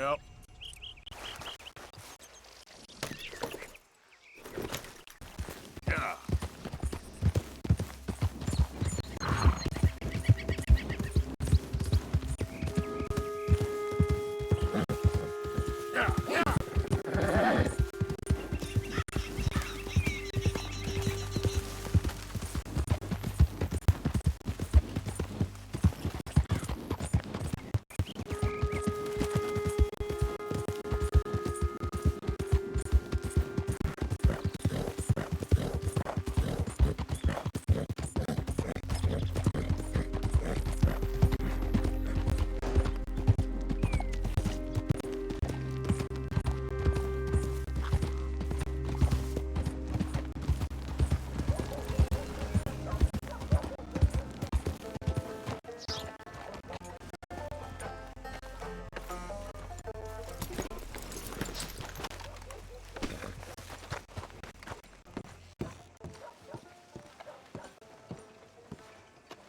Yep. Yeah.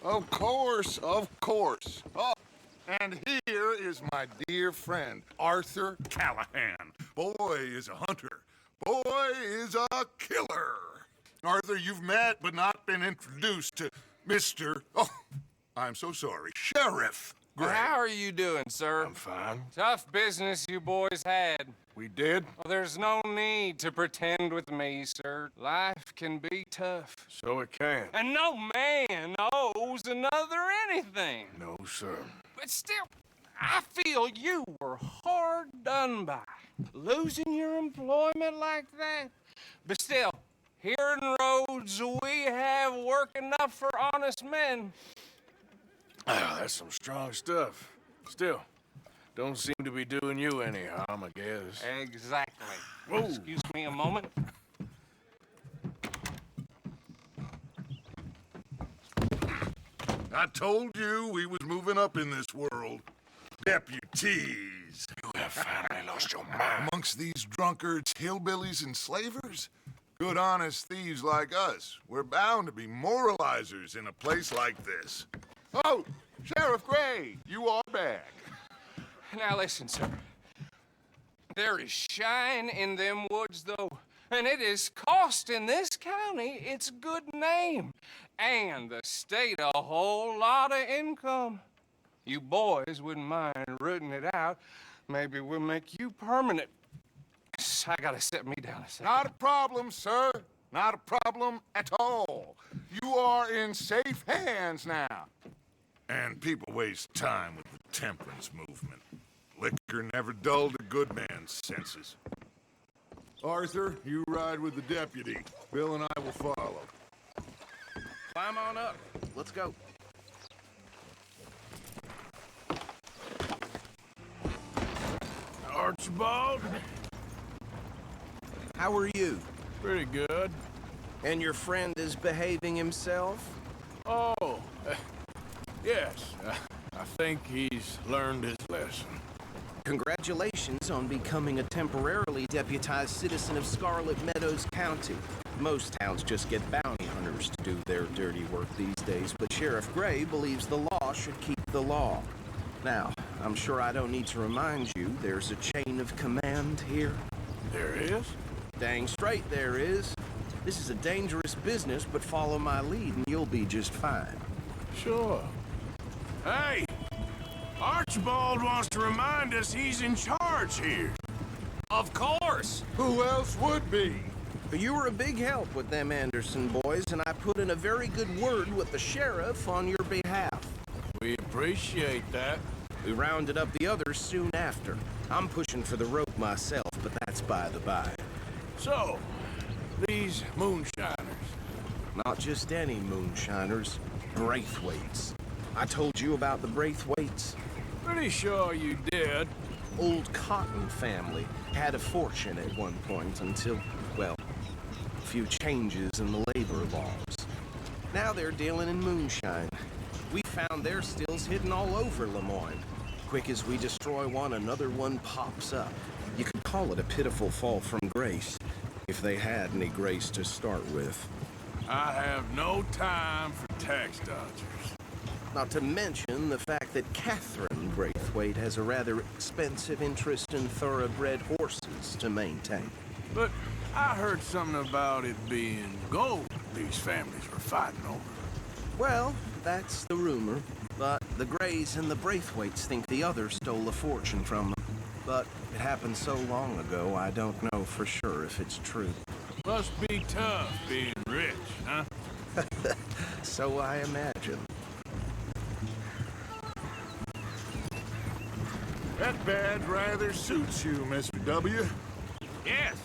Of course, of course. Oh, and here is my dear friend, Arthur Callahan. Boy is a hunter. Boy is a killer. Arthur, you've met but not been introduced to Mr. Oh, I'm so sorry, Sheriff Gray. How are you doing, sir? I'm fine. Tough business you boys had. We did? Well, there's no need to pretend with me, sir. Life can be tough. So it can. And no man owes another anything. No, sir. But still, I feel you were hard done by. Losing your employment like that. But still, here in Rhodes, we have work enough for honest men. Oh, that's some strong stuff. Still, don't seem to be doing you any harm, I guess. Exactly. Whoa. Excuse me a moment. I told you we was moving up in this world. Deputies. You have finally lost your mind. Amongst these drunkards, hillbillies, and slavers? Good honest thieves like us. We're bound to be moralizers in a place like this. Oh, Sheriff Gray, you are back. Now listen, sir. There is shine in them woods, though, and it is costing this county its good name, and the state a whole lot of income. You boys wouldn't mind rooting it out. Maybe we'll make you permanent. I gotta set me down a second. Not a problem, sir. Not a problem at all. You are in safe hands now. And people waste time with the temperance movement. Liquor never dulled a good man's senses. Arthur, you ride with the deputy. Bill and I will follow. Climb on up. Let's go. Archibald? How are you? Pretty good. And your friend is behaving himself? Oh, yes. I think he's learned his lesson. Congratulations on becoming a temporarily deputized citizen of Scarlet Meadows County. Most towns just get bounty hunters to do their dirty work these days, but Sheriff Gray believes the law should keep the law. Now, I'm sure I don't need to remind you there's a chain of command here. There is? Dang straight there is. This is a dangerous business, but follow my lead and you'll be just fine. Sure. Hey! Archibald wants to remind us he's in charge here. Of course! Who else would be? You were a big help with them Anderson boys, and I put in a very good word with the sheriff on your behalf. We appreciate that. We rounded up the others soon after. I'm pushing for the rope myself, but that's by the by. So, these moonshiners. Not just any moonshiners, Braithwaites. I told you about the Braithwaites. Pretty sure you did. Old Cotton family had a fortune at one point until, well, a few changes in the labor laws. Now they're dealing in moonshine. We found their stills hidden all over Lemoyne. Quick as we destroy one, another one pops up. You could call it a pitiful fall from grace, if they had any grace to start with. I have no time for tax dodgers. Not to mention the fact that Catherine Braithwaite has a rather expensive interest in thoroughbred horses to maintain. But I heard something about it being gold these families were fighting over. Well, that's the rumor. But the Greys and the Braithwaites think the others stole a fortune from them. But it happened so long ago, I don't know for sure if it's true. Must be tough being rich, huh? So I imagine. That badge rather suits you, Mr. W. Yes,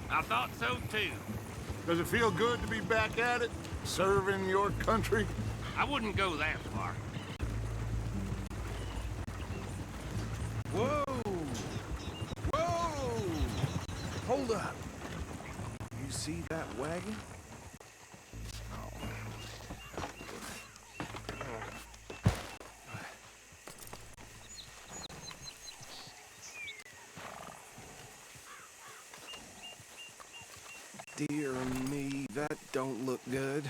I thought so too. Does it feel good to be back at it, serving your country? I wouldn't go that far. Whoa! Whoa! Hold up. You see that wagon? Dear me, that don't look good.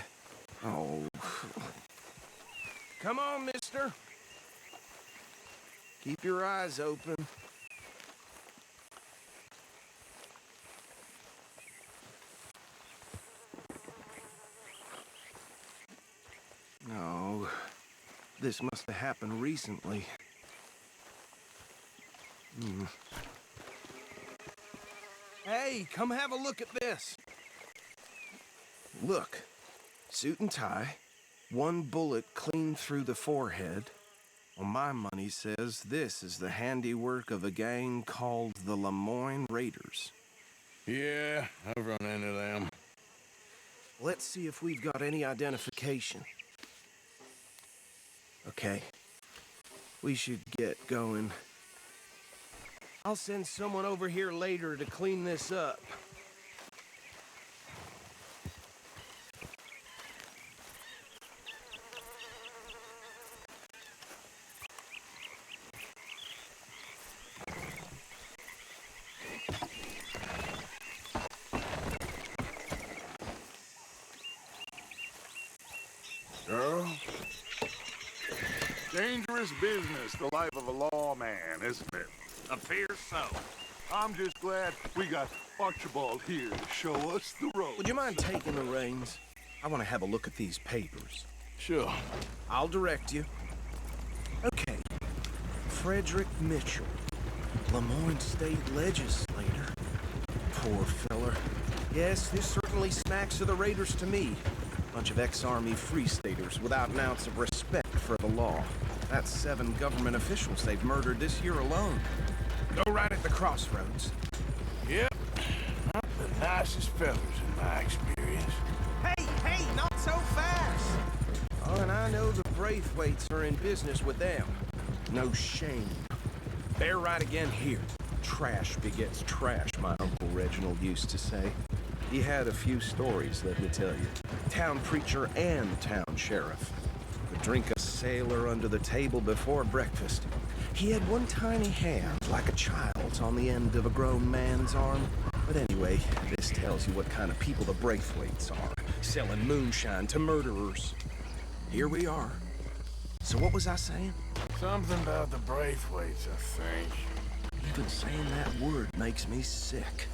Oh. Come on, mister. Keep your eyes open. No. This must have happened recently. Hey, come have a look at this. Look. Suit and tie. One bullet clean through the forehead. Well, my money says this is the handiwork of a gang called the Lemoyne Raiders. Yeah, I've run into them. Let's see if we've got any identification. Okay. We should get going. I'll send someone over here later to clean this up. Girl? Dangerous business, the life of a lawman, isn't it? Appears so. I'm just glad we got Archibald here to show us the road. Would you mind taking the reins? I want to have a look at these papers. Sure. I'll direct you. Okay. Frederick Mitchell, Lemoyne State Legislator. Poor feller. Yes, this certainly smacks of the Raiders to me. Bunch of ex-Army Free Staters without an ounce of respect for the law. That's 7 government officials they've murdered this year alone. Go right at the crossroads. Yep. Not the nicest fellas in my experience. Hey, not so fast! Oh, and I know the Braithwaites are in business with them. No shame. Bear right again here. Trash begets trash, my Uncle Reginald used to say. He had a few stories, let me tell you. Town preacher and town sheriff. Would drink a sailor under the table before breakfast. He had one tiny hand, like a child's, on the end of a grown man's arm. But anyway, this tells you what kind of people the Braithwaites are, selling moonshine to murderers. Here we are. So what was I saying? Something about the Braithwaites, I think. Even saying that word makes me sick.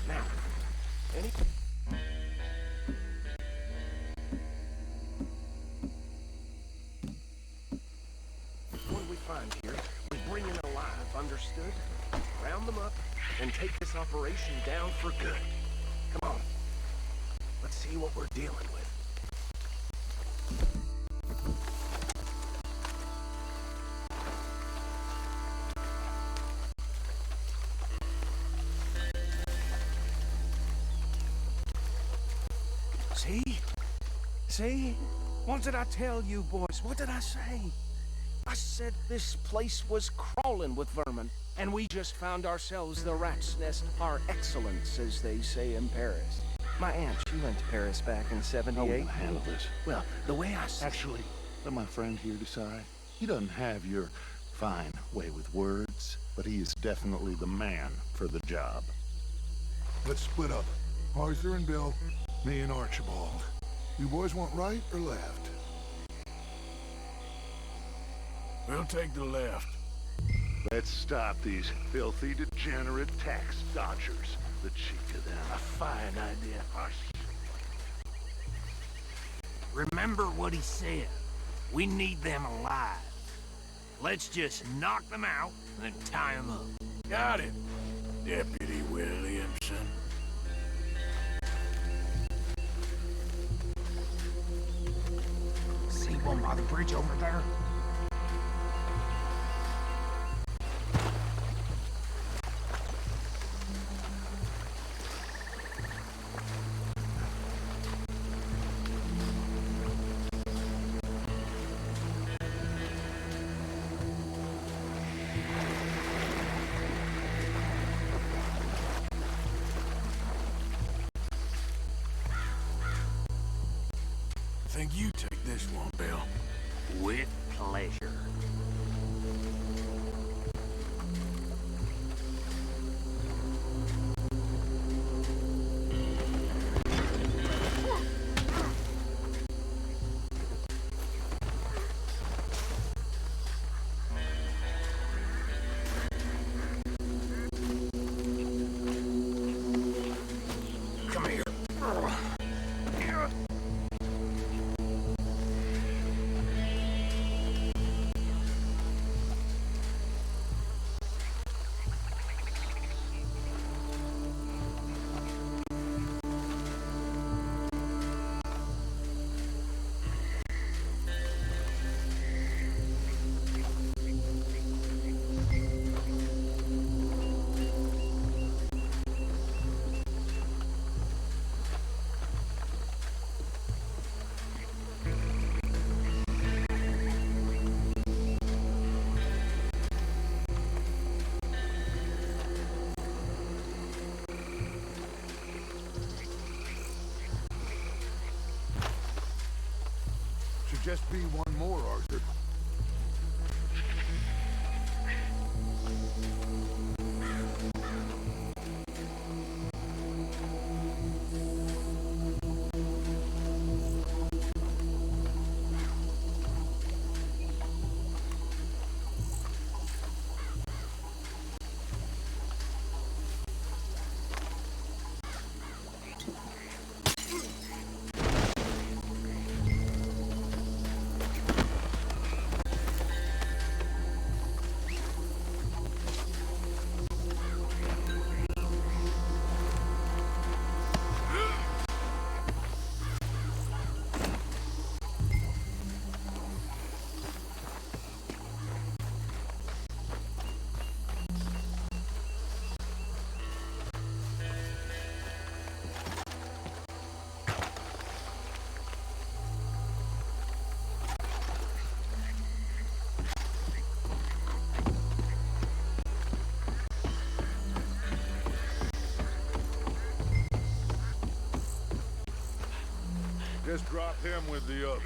Now, any... What do we find here? We bring in alive, understood? Round them up and take this operation down for good. Come on. Let's see what we're dealing with. See? What did I tell you, boys? What did I say? I said this place was crawling with vermin, and we just found ourselves the rat's nest par excellence, as they say in Paris. My aunt, she went to Paris back in '78. I won't handle this. Well, the way I said... Actually, let my friend here decide. He doesn't have your fine way with words, but he is definitely the man for the job. Let's split up. Arthur and Bill, me and Archibald. You boys want right or left? We'll take the left. Let's stop these filthy, degenerate tax dodgers. The cheek of them. A fine idea. Remember what he said. We need them alive. Let's just knock them out and then tie them up. Got it, Deputy Williamson. See one by the bridge over there? I think you take this one, Bill. With pleasure. Come here. Should just be one more, Arthur. Just drop him with the others.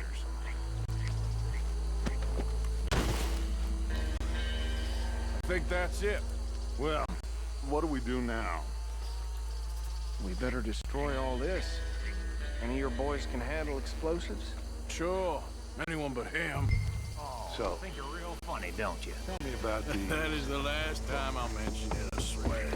I think that's it. Well, what do we do now? We better destroy all this. Any of your boys can handle explosives? Sure. Anyone but him. So, Think you're real funny, don't you? tell me about the... That is the last time I'll mention it, I swear.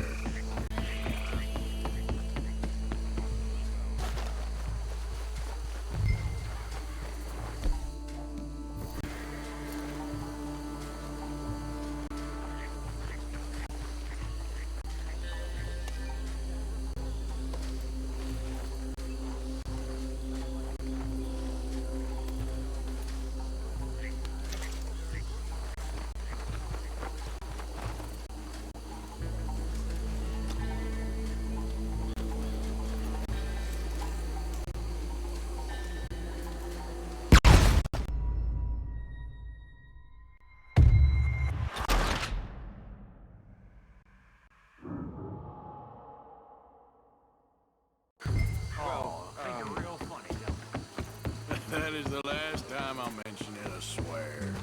Think you're real funny, don't you? That is the last time I'll mention it, I swear.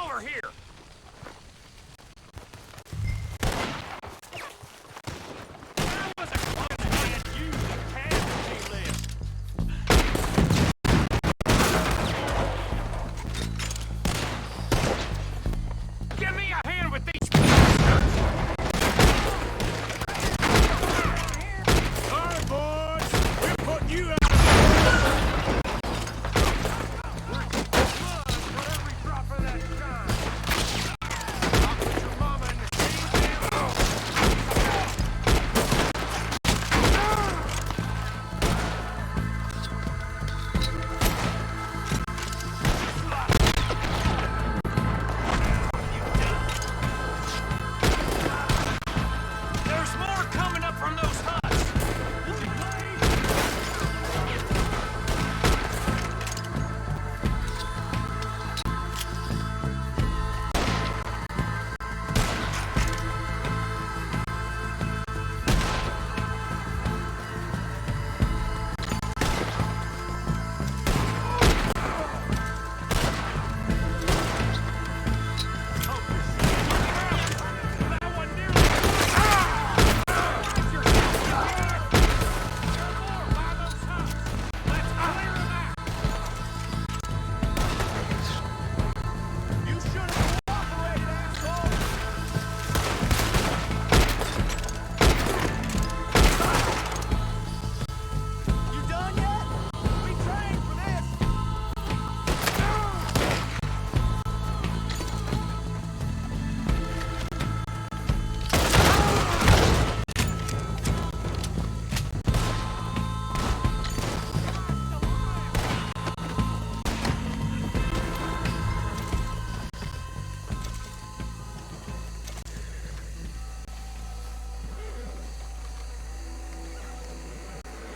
over here! That was a close hand used the casualty list. Give me a hand with these bastards! All right, boys. We're putting you out. There's more coming up from those huts! That one nearly...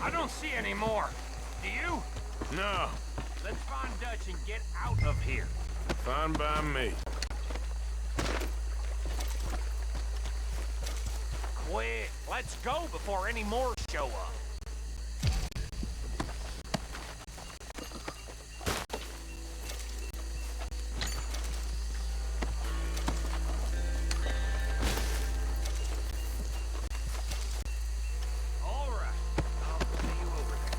I don't see any more. Do you? No. Let's find Dutch and get out of here. Fine by me. Quick, let's go before any more show up. All right, I'll see you over there.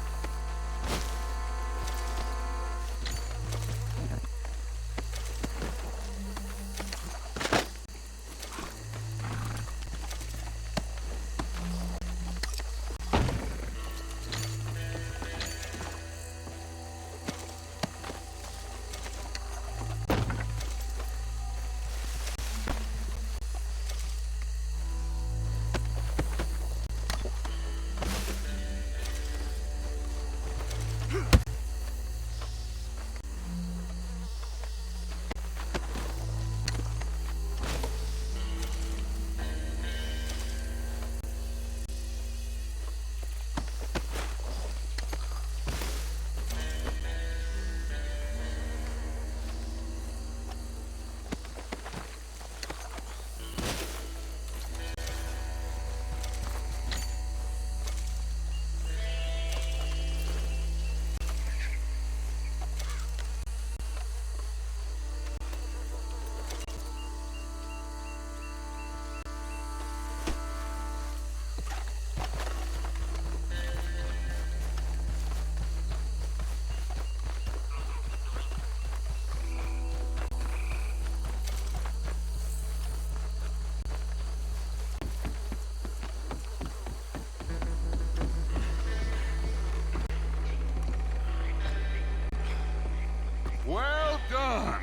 Well done.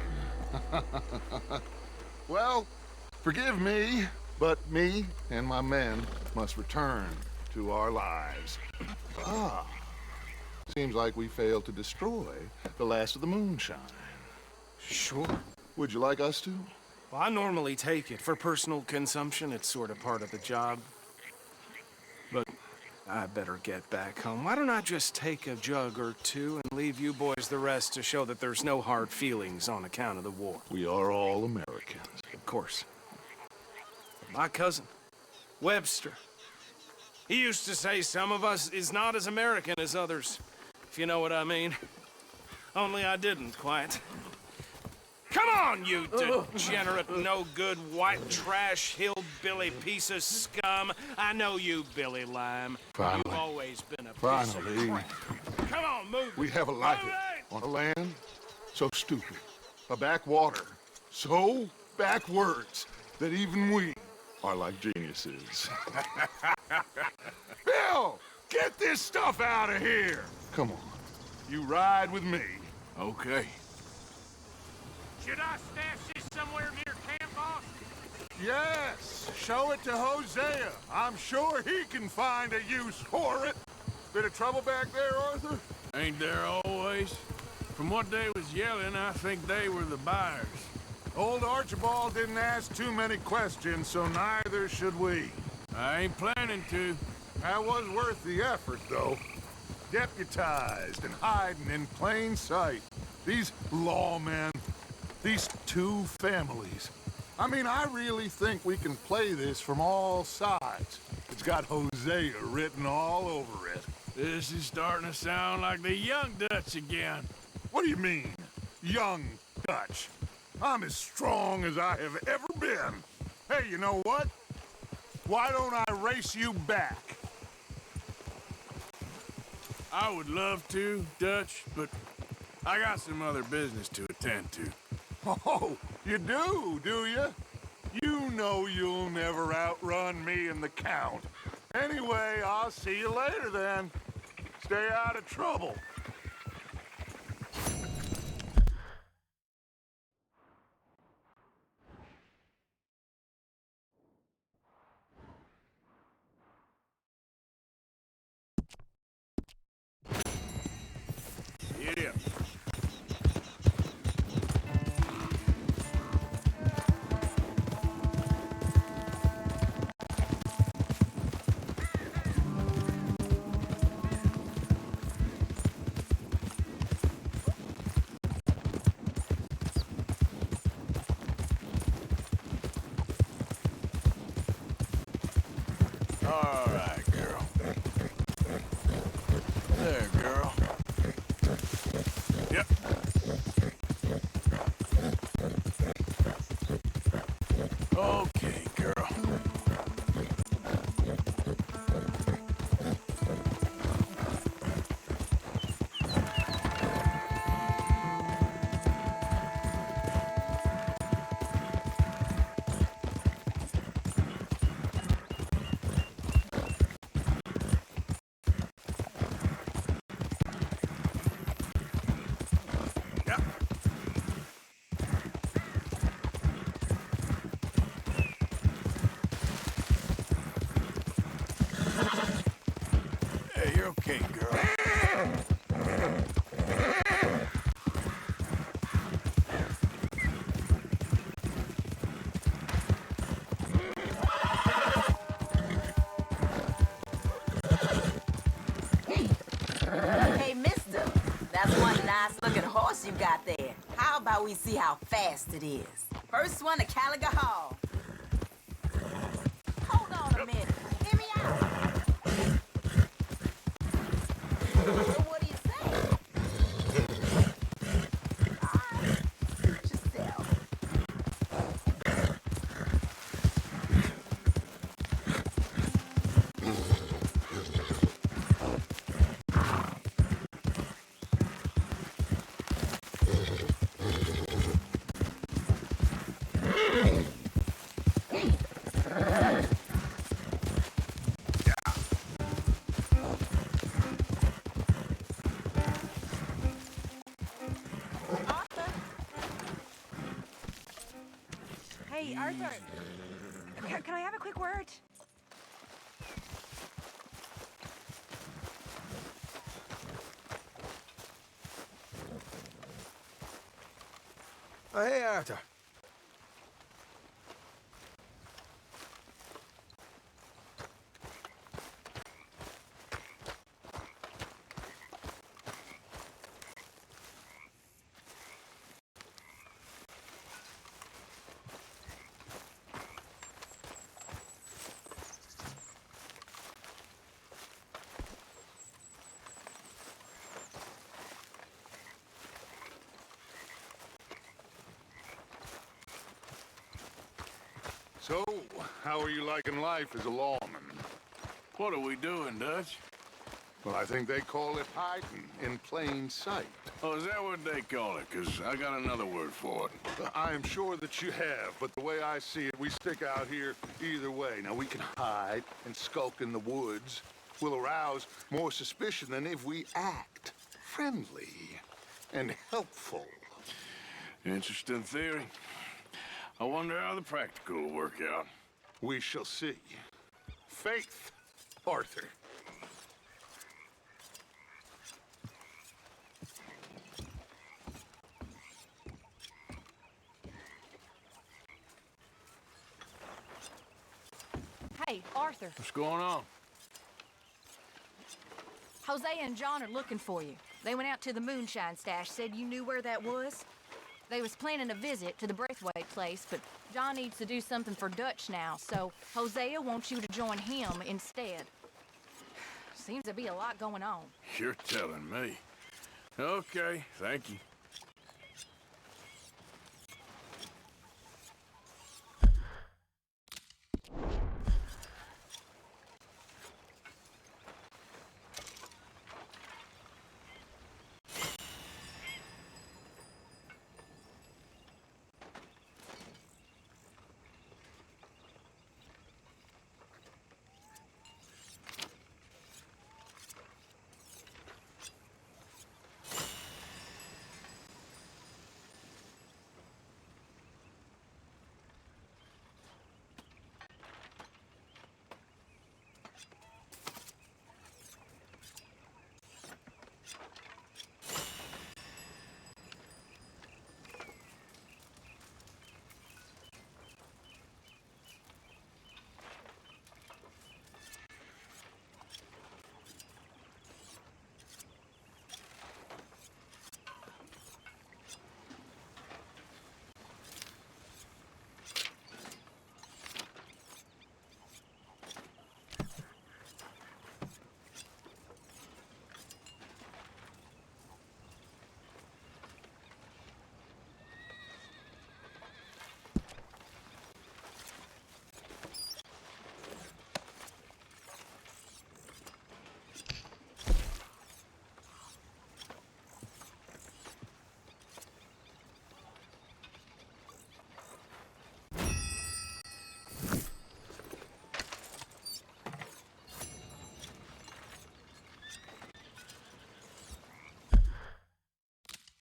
Well, forgive me, but me and my men must return to our lives. Ah, seems like we failed to destroy the last of the moonshine. Sure. Would you like us to? Well, I normally take it for personal consumption. It's sort of part of the job. But I better get back home. Why don't I just take a jug or two and leave you boys the rest to show that there's no hard feelings on account of the war? We are all Americans. Of course. My cousin, Webster, he used to say some of us is not as American as others, if you know what I mean. Only I didn't, quite. Come on, you degenerate, no-good, white trash, hillbilly piece of scum. I know you, Billy Lime. Finally. You've always been a piece Finally. of crap. Come on, move it. We have a life Move it! on a land so stupid, a backwater so backwards that even we are like geniuses. Bill, get this stuff out of here! Come on, you ride with me. Okay. Should I stash this somewhere near camp, boss? Yes, show it to Hosea. I'm sure he can find a use for it. Bit of trouble back there, Arthur? Ain't there always? From what they was yelling, I think they were the buyers. Old Archibald didn't ask too many questions, so neither should we. I ain't planning to. That was worth the effort, though. Deputized and hiding in plain sight. These lawmen, these two families. I mean, I really think we can play this from all sides. It's got Hosea written all over it. This is starting to sound like the young Dutch again. What do you mean, young Dutch? I'm as strong as I have ever been. Hey, you know what? Why don't I race you back? I would love to, Dutch, but I got some other business to attend to. Oh, you do you? You know you'll never outrun me and the Count. Anyway, I'll see you later then. Stay out of trouble. Yeah. All right, girl. There, girl. Yep. Okay, girl. Yep. Hey, you're okay, girl. Hey, mister, that's one nice-looking horse you got there. How about we see how fast it is? First one to Caliga Hall. Hold on a minute. Hear me out. So what do you say? All right, suit yourself. Hey, Arthur. Can I have a quick word? Oh, hey, Arthur. So, how are you liking life as a lawman? What are we doing, Dutch? Well, I think they call it hiding in plain sight. Oh, is that what they call it? 'Cause I got another word for it. I am sure that you have, but the way I see it, we stick out here either way. Now, we can hide and skulk in the woods. We'll arouse more suspicion than if we act friendly and helpful. Interesting theory. I wonder how the practical will work out. We shall see. Faith, Arthur. Hey, Arthur. What's going on? Hosea and John are looking for you. They went out to the moonshine stash, said you knew where that was. They was planning a visit to the Braithwaite place, but John needs to do something for Dutch now, so Hosea wants you to join him instead. Seems to be a lot going on. You're telling me. Okay, thank you.